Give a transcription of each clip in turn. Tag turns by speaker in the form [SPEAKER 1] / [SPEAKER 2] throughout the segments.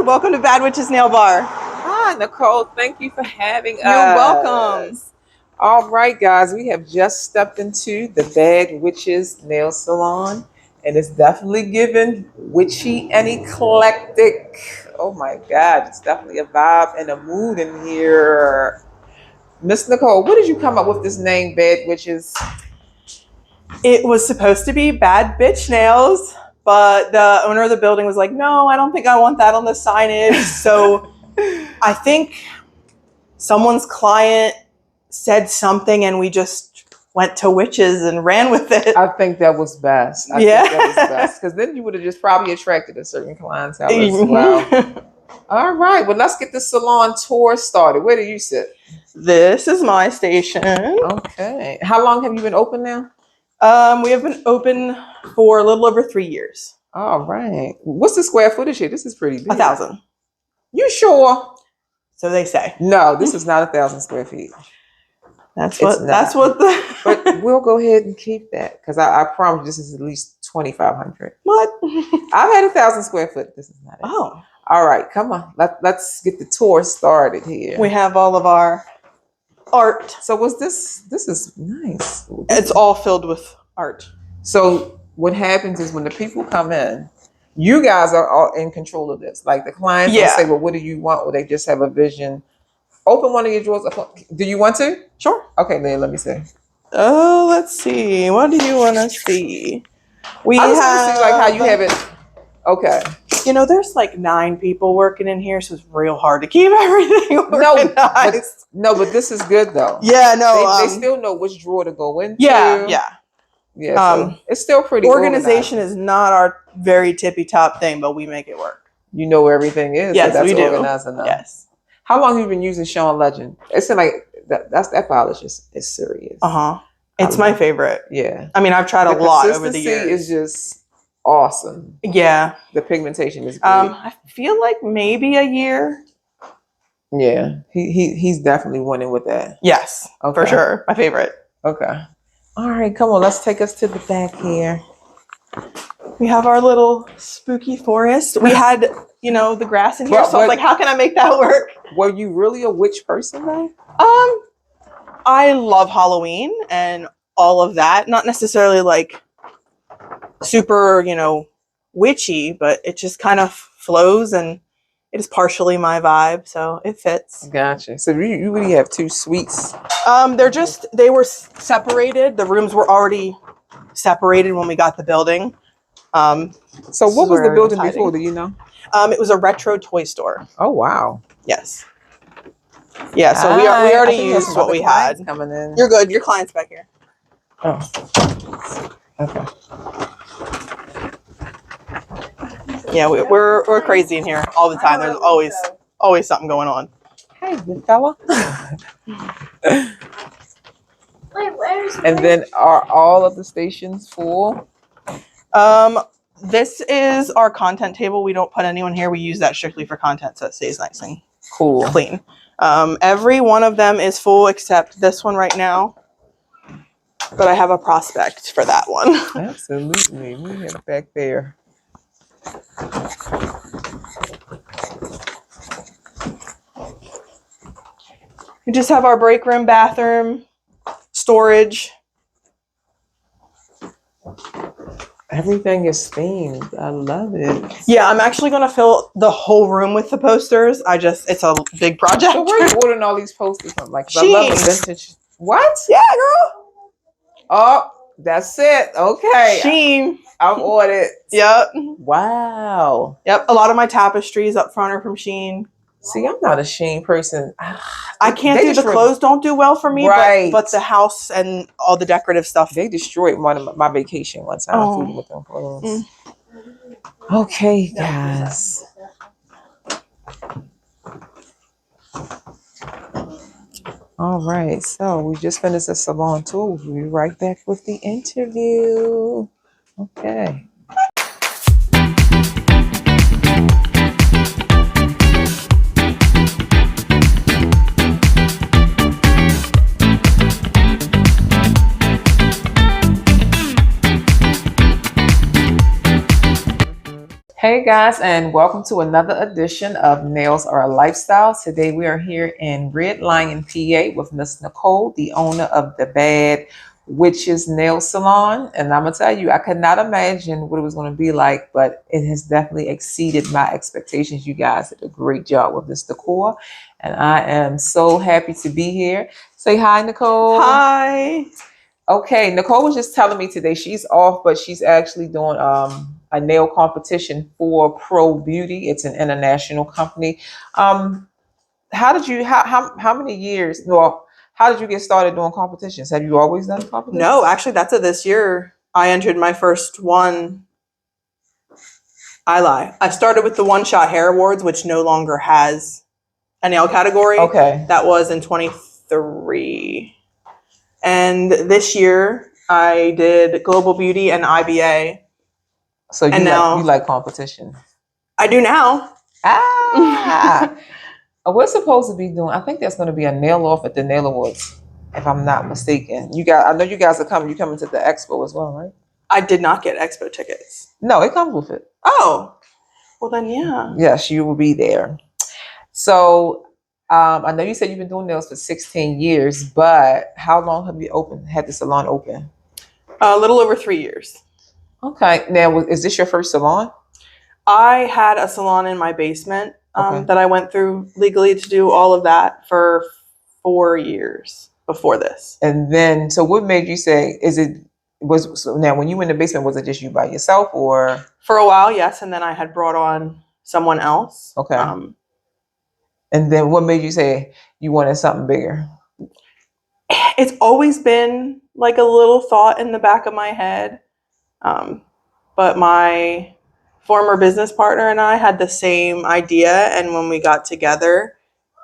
[SPEAKER 1] Welcome to Bad Witch's Nail Bar.
[SPEAKER 2] Hi, Nicole. Thank you for having us.
[SPEAKER 1] You're welcome.
[SPEAKER 2] All right, guys. We have just stepped into the Bad Witch's Nail Salon, and it's definitely given witchy and eclectic. Oh my God, it's definitely a vibe and a mood in here. Miss Nicole, what did you come up with this name, Bad Witches?
[SPEAKER 1] It was supposed to be Bad Bitch Nails, but the owner of the building was like, no, I don't think I want that on the signage. So I think someone's client said something and we just went to witches and ran with it.
[SPEAKER 2] I think that was best. I think that was best. Because then you would have just probably attracted a certain clientele as well. All right. Well, let's get the salon tour started. Where do you sit?
[SPEAKER 1] This is my station.
[SPEAKER 2] Okay. How long have you been open now?
[SPEAKER 1] We have been open for a little over 3 years.
[SPEAKER 2] All right. What's the square footage here? This is pretty big.
[SPEAKER 1] 1,000.
[SPEAKER 2] You sure?
[SPEAKER 1] So they say.
[SPEAKER 2] No, this is not 1,000 square feet.
[SPEAKER 1] That's what the.
[SPEAKER 2] But we'll go ahead and keep that because I promise this is at least 2,500.
[SPEAKER 1] What?
[SPEAKER 2] I've had 1,000 square foot. This is not it.
[SPEAKER 1] Oh.
[SPEAKER 2] All right. Come on. Let's get the tour started here.
[SPEAKER 1] We have all of our art.
[SPEAKER 2] So what's this? This is nice.
[SPEAKER 1] It's all filled with art.
[SPEAKER 2] So what happens is when the people come in, you guys are all in control of this. Like the clients will say, well, what do you want? Or they just have a vision. Open one of your drawers. Do you want to?
[SPEAKER 1] Sure.
[SPEAKER 2] Okay, Leah, let me see.
[SPEAKER 1] Oh, let's see. What do you want to see?
[SPEAKER 2] I just want to see like how you have it. Okay.
[SPEAKER 1] You know, there's like 9 people working in here, so it's real hard to keep everything organized.
[SPEAKER 2] But this is good though.
[SPEAKER 1] Yeah, no.
[SPEAKER 2] They still know which drawer to go into.
[SPEAKER 1] Yeah.
[SPEAKER 2] So it's still pretty
[SPEAKER 1] organization is not our very tippy top thing, but we make it work.
[SPEAKER 2] You know where everything is.
[SPEAKER 1] Yes,
[SPEAKER 2] so that's
[SPEAKER 1] we do.
[SPEAKER 2] Organized enough.
[SPEAKER 1] Yes.
[SPEAKER 2] How long have you been using Sean Legend? It's like that polish is serious.
[SPEAKER 1] It's my favorite.
[SPEAKER 2] Yeah.
[SPEAKER 1] I mean, I've tried a lot over the years.
[SPEAKER 2] The consistency is just awesome.
[SPEAKER 1] Yeah.
[SPEAKER 2] The pigmentation is great.
[SPEAKER 1] I feel like maybe a year.
[SPEAKER 2] Yeah. He's definitely winning with that.
[SPEAKER 1] Yes. Okay. For sure. My favorite.
[SPEAKER 2] Okay. All right, come on. Let's take us to the back here.
[SPEAKER 1] We have our little spooky forest. We had, the grass in here, so I was like, how can I make that work?
[SPEAKER 2] Were you really a witch person though?
[SPEAKER 1] I love Halloween and all of that. Not necessarily like super, witchy, but it just kind of flows and it is partially my vibe, so it fits.
[SPEAKER 2] Gotcha. So you really have 2 suites.
[SPEAKER 1] They were separated. The rooms were already separated when we got the building.
[SPEAKER 2] So what was the building before? Do you know?
[SPEAKER 1] It was a retro toy store.
[SPEAKER 2] Oh wow.
[SPEAKER 1] Yes. Yeah. So we already used what we had.
[SPEAKER 2] Coming in.
[SPEAKER 1] You're good. Your client's back here.
[SPEAKER 2] Oh. Okay.
[SPEAKER 1] Yeah, we're crazy in here all the time. There's always something going on.
[SPEAKER 2] Hey, good fella. And then are all of the stations full?
[SPEAKER 1] This is our content table. We don't put anyone here. We use that strictly for content, so it stays nice and clean. Every one of them is full except this one right now. But I have a prospect for that one.
[SPEAKER 2] Absolutely. We have it back there.
[SPEAKER 1] We just have our break room, bathroom, storage.
[SPEAKER 2] Everything is themed. I love it.
[SPEAKER 1] Yeah, I'm actually going to fill the whole room with the posters. It's a big project.
[SPEAKER 2] So where are you ordering all these posters from? Like,
[SPEAKER 1] I love
[SPEAKER 2] the vintage. What?
[SPEAKER 1] Yeah, girl.
[SPEAKER 2] Oh, that's it. Okay.
[SPEAKER 1] Shein.
[SPEAKER 2] I've ordered.
[SPEAKER 1] Yep.
[SPEAKER 2] Wow.
[SPEAKER 1] Yep. A lot of my tapestries up front are from Shein.
[SPEAKER 2] See, I'm not a Shein person.
[SPEAKER 1] I can't do the clothes. Don't do well for me.
[SPEAKER 2] Right.
[SPEAKER 1] But the house and all the decorative stuff.
[SPEAKER 2] They destroyed my vacation one time with them clothes. Okay, guys. All right. So we just finished the salon tour. We'll be right back with the interview. Okay. Hey guys, and welcome to another edition of Nails Are a Lifestyle. Today we are here in Red Lion, PA with Miss Nicole, the owner of the Bad Witches Nail Salon. And I'm gonna tell you, I could not imagine what it was gonna be like, but it has definitely exceeded my expectations. You guys did a great job with this decor, and I am so happy to be here. Say hi, Nicole.
[SPEAKER 1] Hi.
[SPEAKER 2] Okay, Nicole was just telling me today she's off, but she's actually doing a nail competition for Pro Beauty. It's an international company. How did you how many years? Well, how did you get started doing competitions? Have you always done competitions?
[SPEAKER 1] No, actually, that's it this year. I entered my first one. I lie. I started with the One Shot Hair Awards, which no longer has a nail category.
[SPEAKER 2] Okay.
[SPEAKER 1] That was in 23. And this year, I did Global Beauty and IBA.
[SPEAKER 2] So
[SPEAKER 1] And now-
[SPEAKER 2] you like competition?
[SPEAKER 1] I do now.
[SPEAKER 2] Ah, we're supposed to be doing. I think there's going to be a nail off at the Nail Awards, if I'm not mistaken. I know you guys are coming. You coming to the expo as well, right?
[SPEAKER 1] I did not get expo tickets.
[SPEAKER 2] No, it comes with it.
[SPEAKER 1] Oh, well then, yeah.
[SPEAKER 2] Yes, you will be there. So I know you said you've been doing nails for 16 years, but how long have you had the salon open?
[SPEAKER 1] A little over 3 years.
[SPEAKER 2] Okay. Now, is this your first salon?
[SPEAKER 1] I had a salon in my basement
[SPEAKER 2] Okay.
[SPEAKER 1] that I went through legally to do all of that for 4 years before this.
[SPEAKER 2] And then, so what made you say, now when you were in the basement, was it just you by yourself or?
[SPEAKER 1] For a while, yes, and then I had brought on someone else.
[SPEAKER 2] Okay. And then what made you say you wanted something bigger?
[SPEAKER 1] It's always been like a little thought in the back of my head. But my former business partner and I had the same idea. And when we got together,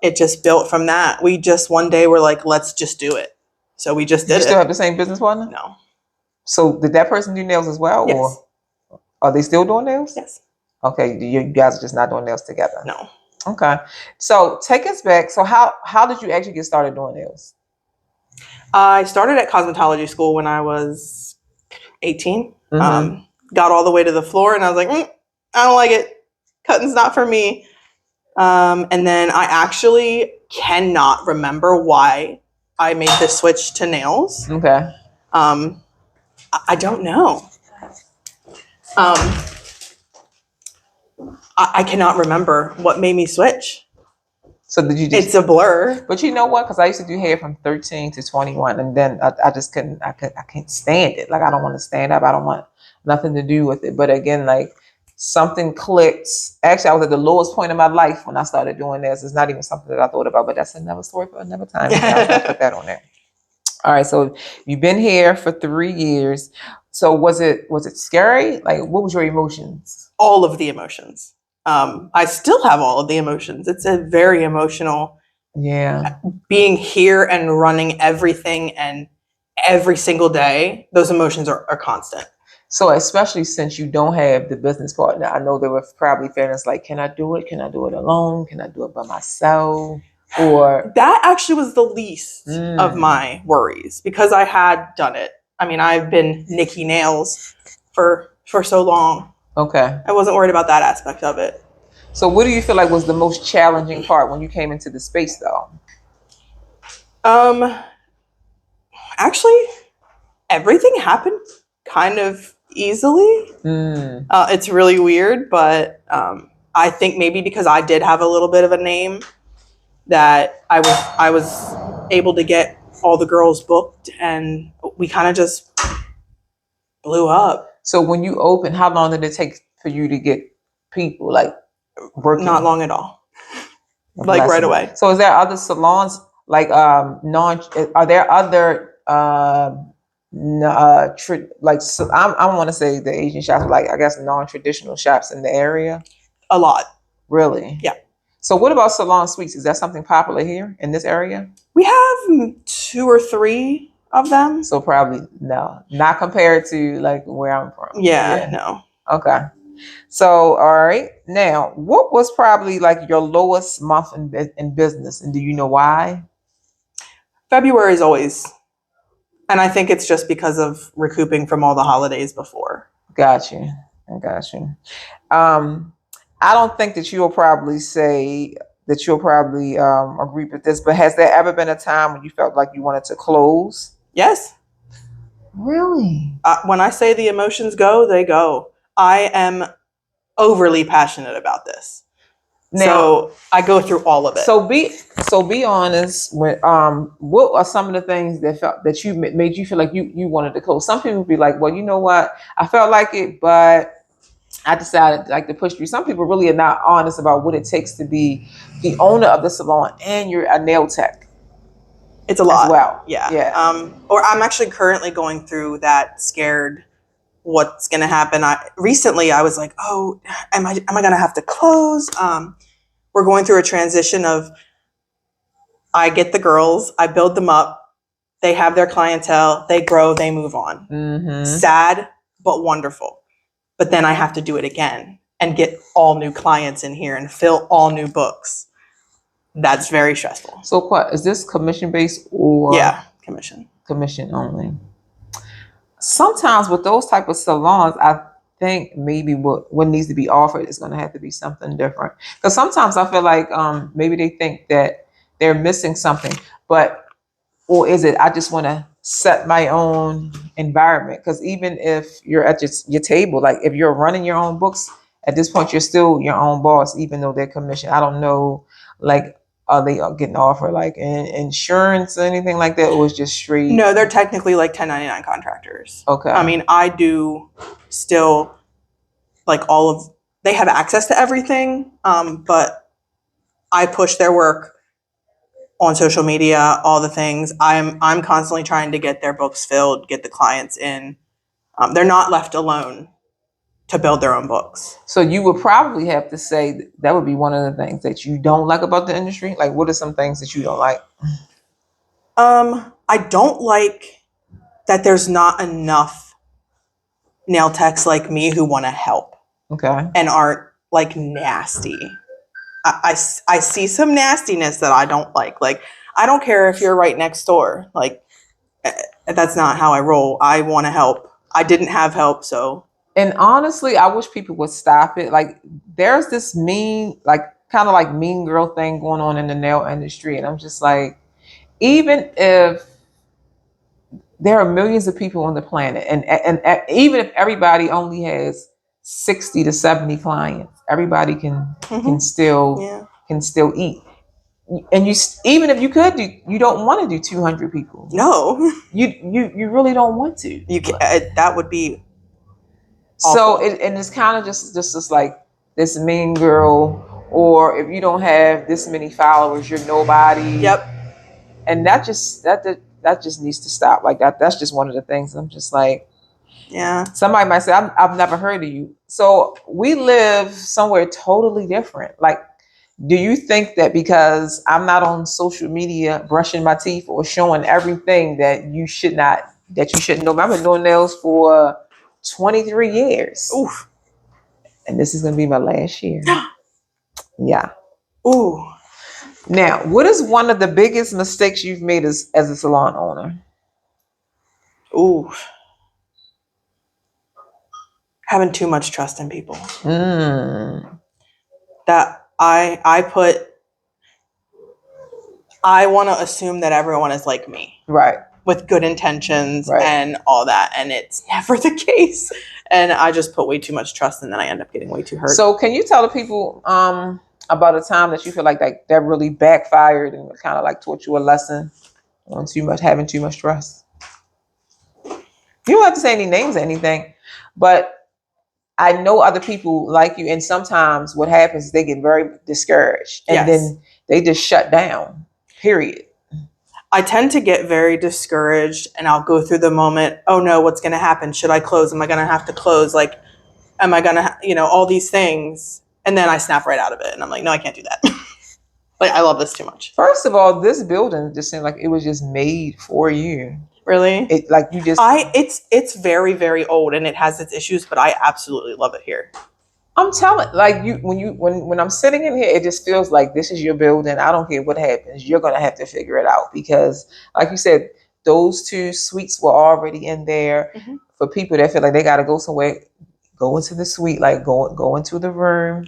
[SPEAKER 1] it just built from that. We just one day were like, let's just do it. So we just did
[SPEAKER 2] You
[SPEAKER 1] it.
[SPEAKER 2] still have the same business partner?
[SPEAKER 1] No.
[SPEAKER 2] So did that person do nails as well?
[SPEAKER 1] Yes.
[SPEAKER 2] Or are they still doing nails?
[SPEAKER 1] Yes.
[SPEAKER 2] Okay. You guys are just not doing nails together?
[SPEAKER 1] No.
[SPEAKER 2] Okay. So take us back. So how did you actually get started doing nails?
[SPEAKER 1] I started at cosmetology school when I was 18.
[SPEAKER 2] Mhm.
[SPEAKER 1] Got all the way to the floor and I was like, I don't like it. Cutting's not for me. And then I actually cannot remember why I made the switch to nails.
[SPEAKER 2] Okay.
[SPEAKER 1] I don't know. I cannot remember what made me switch.
[SPEAKER 2] So did you just?
[SPEAKER 1] It's a blur.
[SPEAKER 2] But you know what? Because I used to do hair from 13 to 21, and then I just couldn't. I can't stand it. Like I don't want to stand up. I don't want nothing to do with it. But again, like something clicked. Actually, I was at the lowest point in my life when I started doing this. It's not even something that I thought about, but that's another story for another time. I'll put that on there. All right. So you've been here for 3 years. So was it scary? Like what was your emotions?
[SPEAKER 1] All of the emotions. I still have all of the emotions. It's a very emotional.
[SPEAKER 2] Yeah.
[SPEAKER 1] Being here and running everything and every single day, those emotions are constant.
[SPEAKER 2] So especially since you don't have the business partner, I know there were probably feelings like, can I do it? Can I do it alone? Can I do it by myself? Or
[SPEAKER 1] that actually was the least of my worries because I had done it. I mean, I've been Nikkinails for so long.
[SPEAKER 2] Okay.
[SPEAKER 1] I wasn't worried about that aspect of it.
[SPEAKER 2] So what do you feel like was the most challenging part when you came into the space though?
[SPEAKER 1] Actually, everything happened kind of easily. It's really weird, but I think maybe because I did have a little bit of a name that I was able to get all the girls booked and we kind of just blew up.
[SPEAKER 2] So when you opened, how long did it take for you to get people like working?
[SPEAKER 1] Not long at all. Like right away.
[SPEAKER 2] So is there other salons like are there other I want to say the Asian shops, like I guess non-traditional shops in the area?
[SPEAKER 1] A lot.
[SPEAKER 2] Really?
[SPEAKER 1] Yeah.
[SPEAKER 2] So what about salon suites? Is that something popular here in this area?
[SPEAKER 1] We have 2 or 3 of them.
[SPEAKER 2] So probably no, not compared to like where I'm from.
[SPEAKER 1] Yeah. No.
[SPEAKER 2] Okay. So, all right. Now, what was probably like your lowest month in business? And do you know why?
[SPEAKER 1] February is always, and I think it's just because of recouping from all the holidays before.
[SPEAKER 2] Gotcha. I got you. I don't think that you'll probably say that you'll probably agree with this, but has there ever been a time when you felt like you wanted to close?
[SPEAKER 1] Yes.
[SPEAKER 2] Really?
[SPEAKER 1] When I say the emotions go, they go. I am overly passionate about this.
[SPEAKER 2] Now,
[SPEAKER 1] so I go through all of it.
[SPEAKER 2] So be honest. When what are some of the things that you made you feel like you wanted to close? Some people be like, well, you know what, I felt like it, but I decided like to push through. Some people really are not honest about what it takes to be the owner of the salon and you're a nail tech.
[SPEAKER 1] It's a lot.
[SPEAKER 2] As well.
[SPEAKER 1] Yeah. Or I'm actually currently going through that scared what's going to happen. Recently I was like, oh, am I going to have to close? We're going through a transition of I get the girls, I build them up, they have their clientele, they grow, they move on.
[SPEAKER 2] Mm-hmm.
[SPEAKER 1] Sad, but wonderful. But then I have to do it again and get all new clients in here and fill all new books. That's very stressful.
[SPEAKER 2] So what, is this commission based or?
[SPEAKER 1] Yeah, commission.
[SPEAKER 2] Commission only. Sometimes with those type of salons, I think maybe what needs to be offered is going to have to be something different. Because sometimes I feel like maybe they think that they're missing something, or is it I just want to set my own environment? Because even if you're at your table, like if you're running your own books, at this point you're still your own boss, even though they're commissioned. I don't know, like, are they getting offered like insurance or anything like that, or it's just straight?
[SPEAKER 1] No, they're technically like 1099 contractors.
[SPEAKER 2] Okay.
[SPEAKER 1] I mean, I do still like they have access to everything, but I push their work on social media, all the things. I'm constantly trying to get their books filled, get the clients in. They're not left alone to build their own books.
[SPEAKER 2] So you would probably have to say that would be one of the things that you don't like about the industry. Like, what are some things that you don't like?
[SPEAKER 1] I don't like that there's not enough nail techs like me who want to help.
[SPEAKER 2] Okay.
[SPEAKER 1] And aren't like nasty. I see some nastiness that I don't like. Like, I don't care if you're right next door. Like, that's not how I roll. I want to help. I didn't have help, so.
[SPEAKER 2] And honestly, I wish people would stop it. Like, there's this mean, like, kind of like mean girl thing going on in the nail industry. And I'm just like, even if there are millions of people on the planet, and even if everybody only has 60 to 70 clients, everybody can still eat. And even if you could do, you don't want to do 200 people.
[SPEAKER 1] No,
[SPEAKER 2] you really don't want to.
[SPEAKER 1] You can, that would be
[SPEAKER 2] awful. So it's kind of just like this mean girl, or if you don't have this many followers, you're nobody.
[SPEAKER 1] Yep.
[SPEAKER 2] And that just needs to stop. Like that's just one of the things. I'm just like,
[SPEAKER 1] yeah.
[SPEAKER 2] Somebody might say, I've never heard of you. So we live somewhere totally different. Like, do you think that because I'm not on social media brushing my teeth or showing everything that you shouldn't know? I've been doing nails for 23 years.
[SPEAKER 1] Oof.
[SPEAKER 2] And this is going to be my last year. Yeah.
[SPEAKER 1] Ooh.
[SPEAKER 2] Now, what is one of the biggest mistakes you've made as a salon owner?
[SPEAKER 1] Ooh. Having too much trust in people. That I want to assume that everyone is like me.
[SPEAKER 2] Right.
[SPEAKER 1] With good intentions and all that. And it's never the case. And I just put way too much trust and then I end up getting way too hurt.
[SPEAKER 2] So can you tell the people about a time that you feel like that really backfired and kind of like taught you a lesson on having too much trust? You don't have to say any names or anything, but I know other people like you, and sometimes what happens is they get very discouraged and then they just shut down, period.
[SPEAKER 1] I tend to get very discouraged and I'll go through the moment, oh no, what's going to happen? Should I close? Am I going to have to close? Like, am I going to, all these things. And then I snap right out of it. And I'm like, no, I can't do that. Like, I love this too much.
[SPEAKER 2] First of all, this building just seemed like it was just made for you.
[SPEAKER 1] Really?
[SPEAKER 2] It's
[SPEAKER 1] very, very old and it has its issues, but I absolutely love it here.
[SPEAKER 2] I'm telling, like, when I'm sitting in here, it just feels like this is your building. I don't care what happens. You're gonna have to figure it out because, like you said, those 2 suites were already in there for people that feel like they got to go somewhere. go into the suite, like go into the room.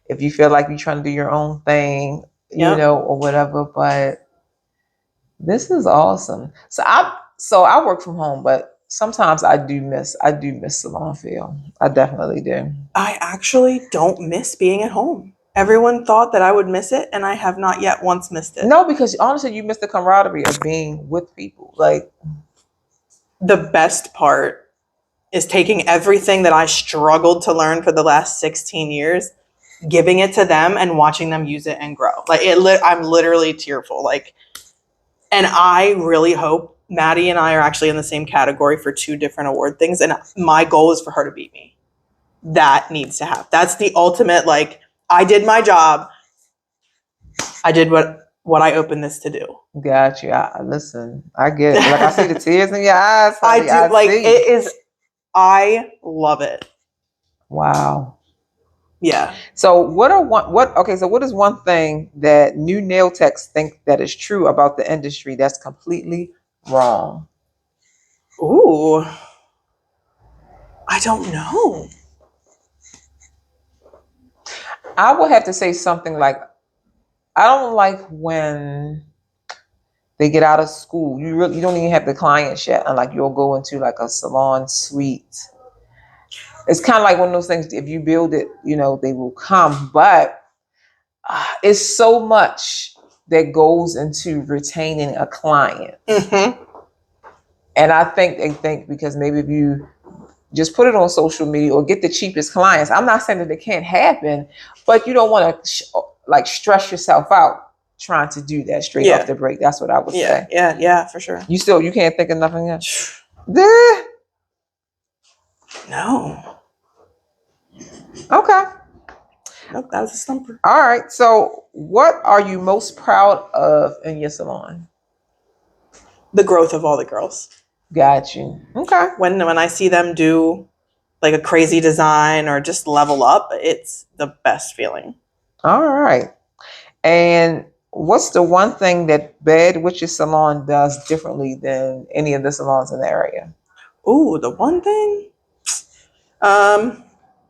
[SPEAKER 2] If you feel like you're trying to do your own thing,
[SPEAKER 1] Yep.
[SPEAKER 2] or whatever. But this is awesome. So I work from home, but sometimes I do miss salon feel. I definitely do.
[SPEAKER 1] I actually don't miss being at home. Everyone thought that I would miss it, and I have not yet once missed it.
[SPEAKER 2] No, because honestly, you miss the camaraderie of being with people. Like,
[SPEAKER 1] the best part is taking everything that I struggled to learn for the last 16 years, giving it to them and watching them use it and grow. Like I'm literally tearful. Like, and I really hope Maddie and I are actually in the same category for 2 different award things. And my goal is for her to beat me. That needs to happen. That's the ultimate, like, I did my job. I did what I opened this to do.
[SPEAKER 2] got you. Listen, I get it. Like, I see the tears in your eyes.
[SPEAKER 1] I
[SPEAKER 2] honey.
[SPEAKER 1] do. Like,
[SPEAKER 2] see.
[SPEAKER 1] it is, I love it.
[SPEAKER 2] Wow.
[SPEAKER 1] Yeah.
[SPEAKER 2] So so what is one thing that new nail techs think that is true about the industry that's completely wrong?
[SPEAKER 1] Ooh. I don't know.
[SPEAKER 2] I would have to say something like, I don't like when they get out of school. You don't even have the clients yet, and like you'll go into like a salon suite. It's kind of like one of those things. If you build it, they will come. But it's so much that goes into retaining a client.
[SPEAKER 1] Mm-hmm.
[SPEAKER 2] And I think they think because maybe if you just put it on social media or get the cheapest clients, I'm not saying that it can't happen, but you don't want to stress yourself out trying to do that straight off the break. That's what I would say.
[SPEAKER 1] Yeah, for sure.
[SPEAKER 2] You can't think of nothing else?
[SPEAKER 1] No.
[SPEAKER 2] Okay.
[SPEAKER 1] Nope, that was a stumper.
[SPEAKER 2] All right. So what are you most proud of in your salon?
[SPEAKER 1] The growth of all the girls.
[SPEAKER 2] Got you. Okay.
[SPEAKER 1] When I see them do like a crazy design or just level up, it's the best feeling.
[SPEAKER 2] All right. And what's the one thing that Bad Witches Salon does differently than any of the salons in the area?
[SPEAKER 1] Ooh, the one thing?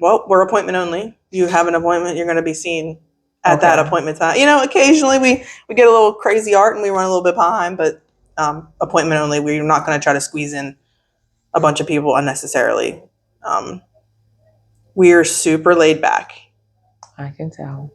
[SPEAKER 1] Well, we're appointment only. You have an appointment, you're going to be seen at that appointment time. Occasionally we get a little crazy art and we run a little bit behind, but appointment only. We're not going to try to squeeze in a bunch of people unnecessarily. We're super laid back.
[SPEAKER 2] I can tell.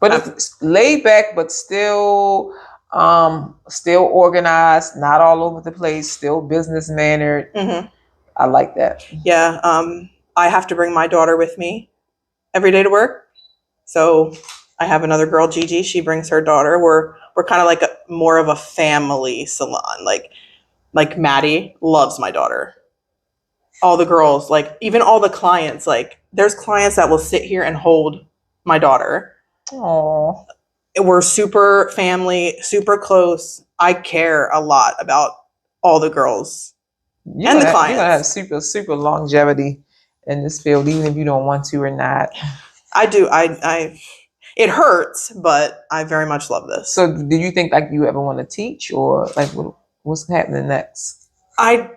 [SPEAKER 2] But it's laid back, but still organized, not all over the place, still business mannered.
[SPEAKER 1] Mm-hmm.
[SPEAKER 2] I like that.
[SPEAKER 1] Yeah. I have to bring my daughter with me every day to work. So I have another girl, Gigi. She brings her daughter. We're kind of like more of a family salon. Like Maddie loves my daughter. All the girls, like even all the clients, like there's clients that will sit here and hold my daughter.
[SPEAKER 2] Aww.
[SPEAKER 1] We're super family, super close. I care a lot about all the girls and the clients. You're
[SPEAKER 2] gonna have super longevity in this field, even if you don't want to or not.
[SPEAKER 1] I do. It hurts, but I very much love this.
[SPEAKER 2] So do you think like you ever want to teach, or like what's happening next?
[SPEAKER 1] I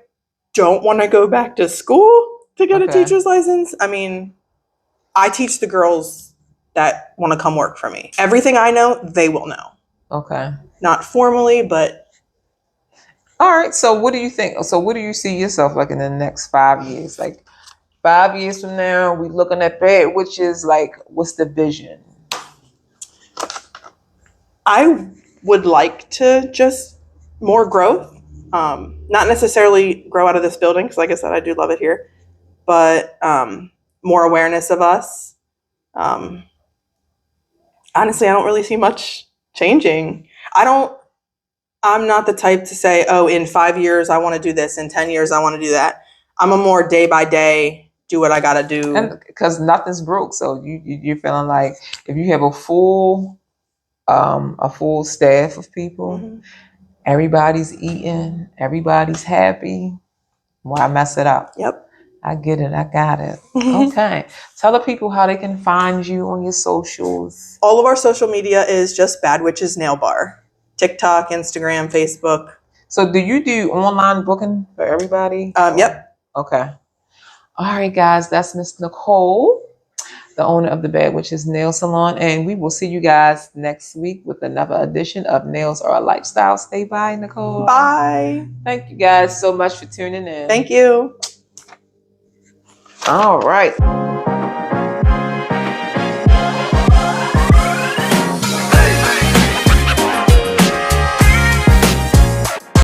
[SPEAKER 1] don't want to go back to school to get a teacher's license. I mean, I teach the girls that want to come work for me. Everything I know, they will know.
[SPEAKER 2] Okay. Not
[SPEAKER 1] formally, but.
[SPEAKER 2] All right. So what do you think? So what do you see yourself like in the next 5 years? Like 5 years from now, we looking at Bad Witches, like what's the vision?
[SPEAKER 1] I would like to just more growth. Not necessarily grow out of this building, because like I said, I do love it here. But more awareness of us. Honestly, I don't really see much changing. I'm not the type to say, oh, in 5 years, I want to do this. In 10 years, I want to do that. I'm a more day by day, do what I got to do.
[SPEAKER 2] And because nothing's broke. So you're feeling like if you have a full staff of people, mm-hmm. Everybody's eating, everybody's happy. Why mess it up?
[SPEAKER 1] Yep.
[SPEAKER 2] I get it. I got it. Okay. Tell the people how they can find you on your socials.
[SPEAKER 1] All of our social media is just Bad Witches Nail Bar. TikTok, Instagram, Facebook.
[SPEAKER 2] So do you do online booking for everybody?
[SPEAKER 1] Yep.
[SPEAKER 2] Okay. All right, guys, that's Miss Nicole, the owner of the Bad Witches Nail Salon. And we will see you guys next week with another edition of Nails Are a Lifestyle. Stay by, Nicole.
[SPEAKER 1] Bye.
[SPEAKER 2] Thank you guys so much for tuning in.
[SPEAKER 1] Thank you.
[SPEAKER 2] All right.